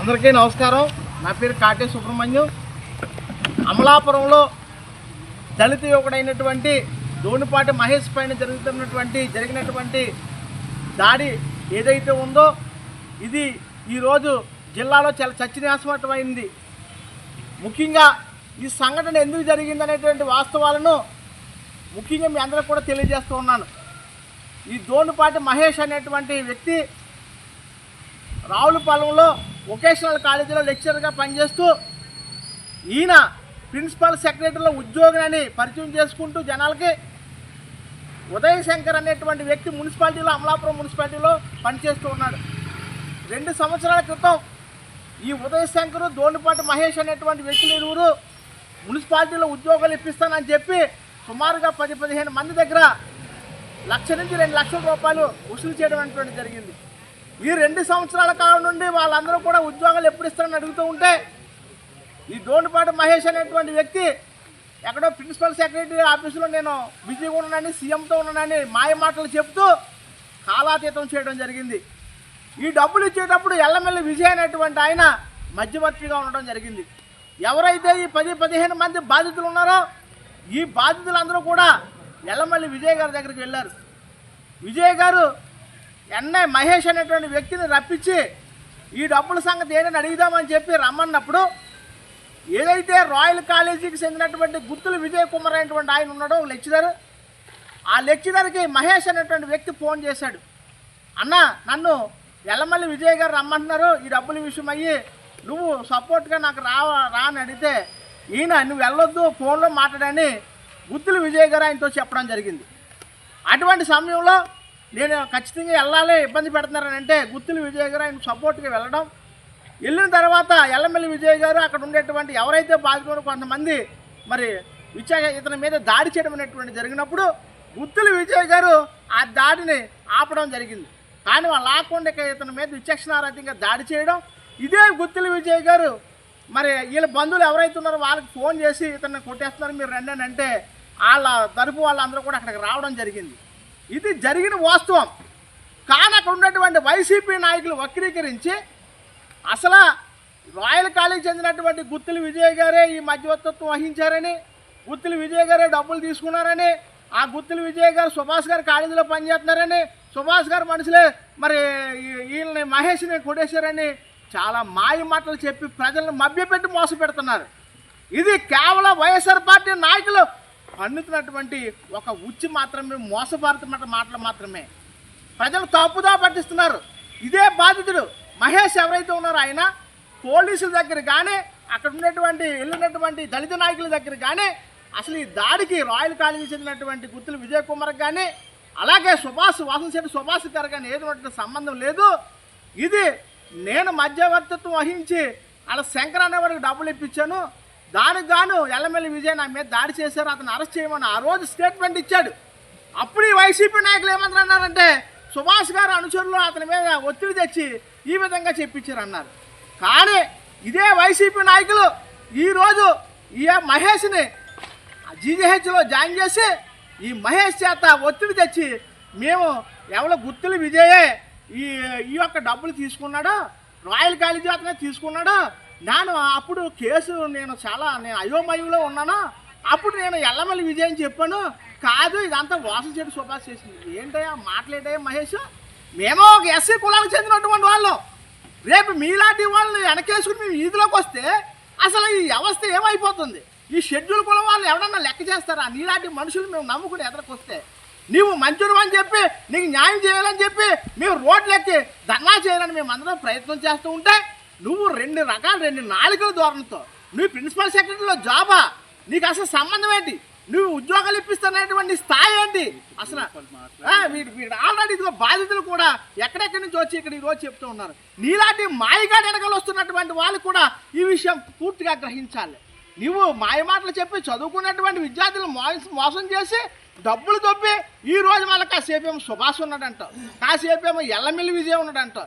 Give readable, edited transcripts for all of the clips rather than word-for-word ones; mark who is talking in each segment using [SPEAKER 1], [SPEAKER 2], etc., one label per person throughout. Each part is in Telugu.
[SPEAKER 1] అందరికీ నమస్కారం. నా పేరు కాటే సుబ్రహ్మణ్యం. అమలాపురంలో దళిత యువకుడైనటువంటి దోనిపాటి మహేష్ పైన జరిగినటువంటి దాడి ఏదైతే ఉందో ఇది ఈరోజు జిల్లాలో చాలా చర్చనీయాంశమైంది. ముఖ్యంగా ఈ సంఘటన ఎందుకు జరిగిందనేటువంటి వాస్తవాలను ముఖ్యంగా మీ అందరికీ కూడా తెలియజేస్తూ ఉన్నాను. ఈ దోనిపాటి మహేష్ అనేటువంటి వ్యక్తి రావులపాలెంలో వొకేషనల్ కాలేజీలో లెక్చరర్గా పనిచేస్తూ ఈయన ప్రిన్సిపల్ సెక్రటరీలో ఉద్యోగాన్ని పరిచయం చేసుకుంటూ జనాలకి ఉదయ్ శంకర్ అనేటువంటి వ్యక్తి మున్సిపాలిటీలో అమలాపురం మున్సిపాలిటీలో పనిచేస్తూ ఉన్నాడు. 2 సంవత్సరాల క్రితం ఈ ఉదయ్ శంకర్ దోనిపాటి మహేష్ అనేటువంటి వ్యక్తులు ఇరువురు మున్సిపాలిటీలో ఉద్యోగాలు ఇప్పిస్తానని చెప్పి సుమారుగా 10-15 మంది దగ్గర ₹1,00,000 నుంచి ₹2,00,000 వసూలు చేయడం అనేటువంటి జరిగింది. ఈ 2 సంవత్సరాల కాలం నుండి వాళ్ళందరూ కూడా ఉద్యోగాలు ఎప్పుడు ఇస్తారని అడుగుతూ ఉంటే ఈ దోనిపాటి మహేష్ అనేటువంటి వ్యక్తి ఎక్కడో ప్రిన్సిపల్ సెక్రటరీ ఆఫీసులో నేను బిజీగా ఉన్నానని సీఎంతో ఉన్నానని మాయ మాటలు చెప్తూ కాలాతీతం చేయడం జరిగింది. ఈ డబ్బులు ఇచ్చేటప్పుడు ఎల్లమెల్లి విజయ్ అనేటువంటి ఆయన మధ్యవర్తిగా ఉండడం జరిగింది. ఎవరైతే ఈ 10-15 మంది బాధితులు ఉన్నారో ఈ బాధితులందరూ కూడా ఎల్లమల్లి విజయ్ గారి దగ్గరికి వెళ్ళారు. విజయ్ గారు ఎన్ఐ మహేష్ అనేటువంటి వ్యక్తిని రప్పించి ఈ డబ్బుల సంగతి ఏంటని అడుగుదామని చెప్పి రమ్మన్నప్పుడు ఏదైతే రాయల్ కాలేజీకి చెందినటువంటి గుత్తులు విజయ్ కుమార్ అనేటువంటి ఆయన ఉన్నాడో లెక్చరర్, ఆ లెక్చరర్కి మహేష్ అనేటువంటి వ్యక్తి ఫోన్ చేశాడు. అన్న, నన్ను ఎల్లమల్లి విజయ్ గారు రమ్మంటున్నారు ఈ డబ్బుల విషయం అయ్యి, నువ్వు సపోర్ట్గా నాకు రా అని అడిగితే ఈయన నువ్వు వెళ్ళొద్దు ఫోన్లో మాట్లాడని గుత్తులు విజయ్ గారు ఆయనతో చెప్పడం జరిగింది. అటువంటి సమయంలో నేను ఖచ్చితంగా వెళ్ళాలి, ఇబ్బంది పెడుతున్నారని అంటే గుత్తులు విజయ్ గారు ఆయన సపోర్ట్గా వెళ్ళిన తర్వాత ఎల్లమల్లి విజయ్ గారు అక్కడ ఉండేటువంటి ఎవరైతే బాధితులు కొంతమంది మరి ఇతని మీద దాడి చేయడం అనేటువంటి జరిగినప్పుడు గుత్తులు విజయ్ గారు ఆ దాడిని ఆపడం జరిగింది. కానీ వాళ్ళు ఆకుండా ఇతని మీద విచక్షణారహితంగా దాడి చేయడం, ఇదే గుత్తులు విజయ్ గారు మరి వీళ్ళ బంధువులు ఎవరైతే ఉన్నారో వాళ్ళకి ఫోన్ చేసి ఇతన్ని కొట్టేస్తున్నారు మీరు రండి అని అంటే వాళ్ళ తరపు వాళ్ళందరూ కూడా అక్కడికి రావడం జరిగింది. ఇది జరిగిన వాస్తవం. కానీ అక్కడ ఉన్నటువంటి వైసీపీ నాయకులు వక్రీకరించి అసలు రాయల్ కాలేజీకి చెందినటువంటి గుత్తులు విజయ్ గారే ఈ మధ్యవర్తిత్వం వహించారని, గుత్తులు విజయ్ గారే డబ్బులు తీసుకున్నారని, ఆ గుత్తులు విజయ్ గారు సుభాష్ గారు కాలేజీలో పనిచేస్తున్నారని, సుభాష్ గారు మనుషులే మరి వీళ్ళని మహేష్ని కొట్టేశారని చాలా మాయ మాటలు చెప్పి ప్రజలను మభ్యపెట్టి మోసపెడుతున్నారు. ఇది కేవలం వైఎస్ఆర్ పార్టీ నాయకులు పన్నుతున్నటువంటి ఒక ఉచ్చి మాత్రమే, మోసపారుతున్న మాటలు మాత్రమే. ప్రజలు తప్పుదా పట్టిస్తున్నారు. ఇదే బాధితుడు మహేష్ ఎవరైతే ఉన్నారో ఆయన పోలీసుల దగ్గర కానీ అక్కడ వెళ్ళినటువంటి దళిత నాయకుల దగ్గర కానీ అసలు ఈ దాడికి రాయల్ కాలేజీకి చెందినటువంటి గుత్తులు విజయ్ కుమార్ కానీ అలాగే వాసంశెట్టి సుభాష్ గారు కానీ ఏదో సంబంధం లేదు. ఇది నేను మధ్యవర్తిత్వం వహించి అలా శంకర్ అనేవాడికి డబ్బులు ఇప్పించాను, దానికి గాను ఎల్లమల్లి విజయ్ నా మీద దాడి చేశారు, అతను అరెస్ట్ చేయమని ఆ రోజు స్టేట్మెంట్ ఇచ్చాడు. అప్పుడు ఈ వైసీపీ నాయకులు ఏమంటున్నారంటే సుభాష్ గారు అనుచరులు అతని మీద ఒత్తిడి తెచ్చి ఈ విధంగా చెప్పించారు అన్నారు. కానీ ఇదే వైసీపీ నాయకులు ఈరోజు ఈ మహేష్ని జీజీహెచ్లో జాయిన్ చేసి ఈ మహేష్ చేత ఒత్తిడి తెచ్చి మేము ఎవరో గుత్తులు విజయే ఈ యొక్క డబ్బులు తీసుకున్నాడు, రాయల్ కాలేజీ అతనే తీసుకున్నాడు, అప్పుడు కేసు నేను అయోమయంలో ఉన్నాను, అప్పుడు నేను ఎల్లమల్లి విజయ్ అని చెప్పాను, కాదు ఇదంతా వాసంశెట్టి సుభాష్ చేసింది. ఏంటయ్యా మాట్లాడే మహేష్, మేము ఒక ఎస్సీ కులానికి చెందినటువంటి వాళ్ళం, రేపు మీలాంటి వాళ్ళు వెనకేసుకుని మేము వీధిలోకి వస్తే అసలు ఈ వ్యవస్థ ఏమైపోతుంది? ఈ షెడ్యూల్ కులం వాళ్ళు ఎవరన్నా లెక్క చేస్తారా? నీలాంటి మనుషులు మేము నమ్ముకుని ఎదరికొస్తే నీవు మంచుడు అని చెప్పి నీకు న్యాయం చేయాలని చెప్పి మేము రోడ్లెక్కి ధర్నా చేయాలని మేము అందరం ప్రయత్నం చేస్తూ ఉంటే నువ్వు 2 నాలుకల ధోరణితో నువ్వు ప్రిన్సిపల్ సెక్రటరీలో జాబా, నీకు అసలు సంబంధం ఏంటి? నువ్వు ఉద్యోగాలు ఇప్పిస్తున్నటువంటి స్థాయి ఏంటి? అసలు ఆల్రెడీ ఇదిగో బాధితులు కూడా ఎక్కడెక్కడి నుంచి వచ్చి ఇక్కడ ఈరోజు చెప్తూ ఉన్నారు. నీలాంటి మాయగాడు వెనకలు వస్తున్నటువంటి వాళ్ళు కూడా ఈ విషయం పూర్తిగా గ్రహించాలి. నువ్వు మాయ మాటలు చెప్పి చదువుకున్నటువంటి విద్యార్థులు మోసం చేసి డబ్బులు దొబ్బి ఈ రోజు మళ్ళీ కాసేపేమో సుభాష్ ఉన్నాడంట, కాసేపేమో ఎల్లమల్లి విజయ్ ఉన్నాడంట.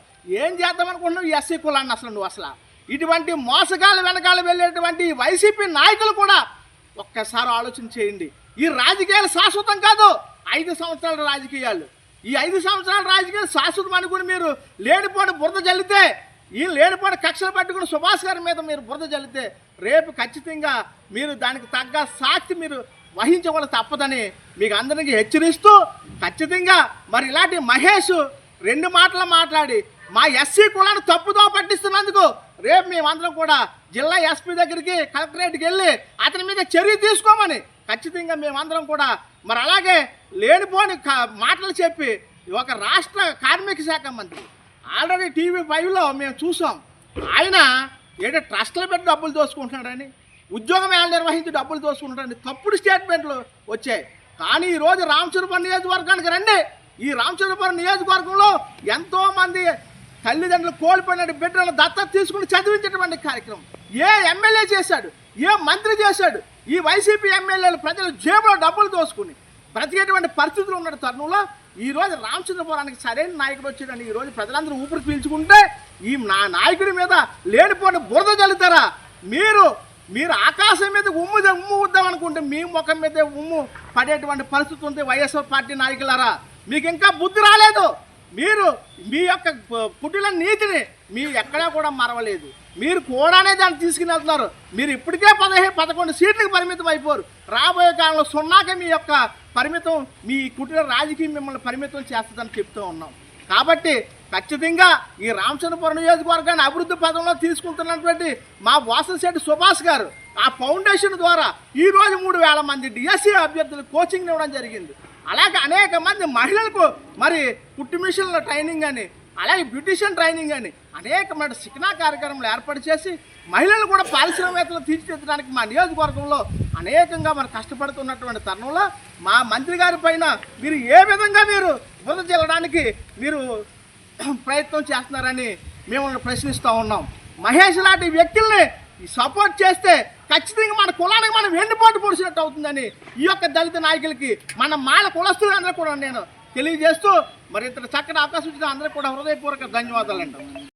[SPEAKER 1] ఏం చేద్దామనుకుంటున్నావు ఈ ఎస్సీ కులాన్ని? అసలు ఇటువంటి మోసగాలు వెనకాల వెళ్ళేటువంటి వైసీపీ నాయకులు కూడా ఒక్కసారి ఆలోచన చేయండి. ఈ రాజకీయాలు శాశ్వతం కాదు, 5 సంవత్సరాల రాజకీయాలు. ఈ 5 సంవత్సరాల రాజకీయాలు శాశ్వతం అనుకుని మీరు లేనిపోని బురద జల్లితే ఈ లేనిపోయిన కక్షలు పట్టుకుని సుభాష్ గారి మీద మీరు బురద చల్లితే రేపు ఖచ్చితంగా మీరు దానికి తగ్గ సాక్షి మీరు వహించవలసి తప్పదని మీకు అందరికీ హెచ్చరిస్తూ, ఖచ్చితంగా మరి ఇలాంటి మహేష్ 2 మాటలు మాట్లాడి మా ఎస్సీ కులాన్ని తప్పుదో పట్టిస్తున్నందుకు రేపు మేమందరం కూడా జిల్లా ఎస్పీ దగ్గరికి కలెక్టరేట్కి వెళ్ళి అతని మీద చర్య తీసుకోమని ఖచ్చితంగా మేమందరం కూడా మరి అలాగే లేనిపోని మాటలు చెప్పి ఒక రాష్ట్ర కార్మిక శాఖ మంత్రి ఆల్రెడీ TV5లో మేము చూసాం. ఆయన ఏదో ట్రస్టులు పెట్టి డబ్బులు దోసుకుంటున్నాడని, ఉద్యోగం ఎలా నిర్వహించి డబ్బులు దోసుకుంటాడని తప్పుడు స్టేట్మెంట్లు వచ్చాయి. కానీ ఈరోజు రామచంద్రపురం నియోజకవర్గానికి రండి. ఈ రామచంద్రపురం నియోజకవర్గంలో ఎంతోమంది తల్లిదండ్రులు కోల్పోయిన బిడ్డలను దత్తత తీసుకుని చదివించేటువంటి కార్యక్రమం ఏ ఎమ్మెల్యే చేశాడు, ఏ మంత్రి చేశాడు? ఈ వైసీపీ ఎమ్మెల్యేలు ప్రజలు జేబులో డబ్బులు దోసుకుని బ్రతికేటువంటి పరిస్థితులు ఉన్న తరుణంలో ఈరోజు రామచంద్రపురానికి సరైన నాయకుడు వచ్చాడని ఈరోజు ప్రజలందరూ ఊపిరి పీల్చుకుంటే ఈ నా నాయకుడి మీద లేనిపోయిన బురద చల్లుతారా? మీరు ఆకాశం మీద ఉమ్ము వద్దాం అనుకుంటే మీ ముఖం మీద ఉమ్ము పడేటువంటి పరిస్థితి ఉంది. వైఎస్ఆర్ పార్టీ నాయకులారా, మీకు ఇంకా బుద్ధి రాలేదు. మీరు మీ యొక్క పుట్టిన నీతిని మీరు ఎక్కడా కూడా మరవలేదు. మీరు కూడానే దాన్ని తీసుకుని వెళ్తున్నారు. మీరు ఇప్పటికే 11 సీట్లకు పరిమితం అయిపోరు. రాబోయే కాలంలో 0కే మీ యొక్క పరిమితం, మీ కుటుంబ రాజకీయం మిమ్మల్ని పరిమితం చేస్తుందని చెప్తూ ఉన్నాం. కాబట్టి ఖచ్చితంగా ఈ రామచంద్రపురం నియోజకవర్గాన్ని అభివృద్ధి పదంలో తీసుకుంటున్నటువంటి మా వాసనశెట్టి సుభాష్ గారు ఆ ఫౌండేషన్ ద్వారా ఈరోజు 3000 మంది డిఎస్సీ అభ్యర్థులకు కోచింగ్ ఇవ్వడం జరిగింది. అలాగే అనేక మంది మహిళలకు మరి కుట్టు మిషన్ల ట్రైనింగ్ అని, అలాగే బ్యూటిషియన్ ట్రైనింగ్ అని అనేకమైన శిక్షణా కార్యక్రమాలు ఏర్పాటు చేసి మహిళలను కూడా పారిశ్రామికవేత్తలు తీర్చిదిద్దడానికి మా నియోజకవర్గంలో అనేకంగా మరి కష్టపడుతున్నటువంటి తరుణంలో మా మంత్రి గారి పైన మీరు ఏ విధంగా మీరు బురద చల్లడానికి మీరు ప్రయత్నం చేస్తున్నారని మేము ప్రశ్నిస్తూ ఉన్నాం. మహేష్ లాంటి వ్యక్తుల్ని సపోర్ట్ చేస్తే ఖచ్చితంగా మన కులానికి మనం వెన్నుపోటు పొడిచినట్టు అవుతుందని ఈ యొక్క దళిత నాయకులకి మన మాల కులస్తులందరూ కూడా నేను తెలియజేస్తూ మరి ఇంత చక్కటి అవకాశం ఇచ్చిన అందరికీ కూడా హృదయపూర్వక ధన్యవాదాలు అండి.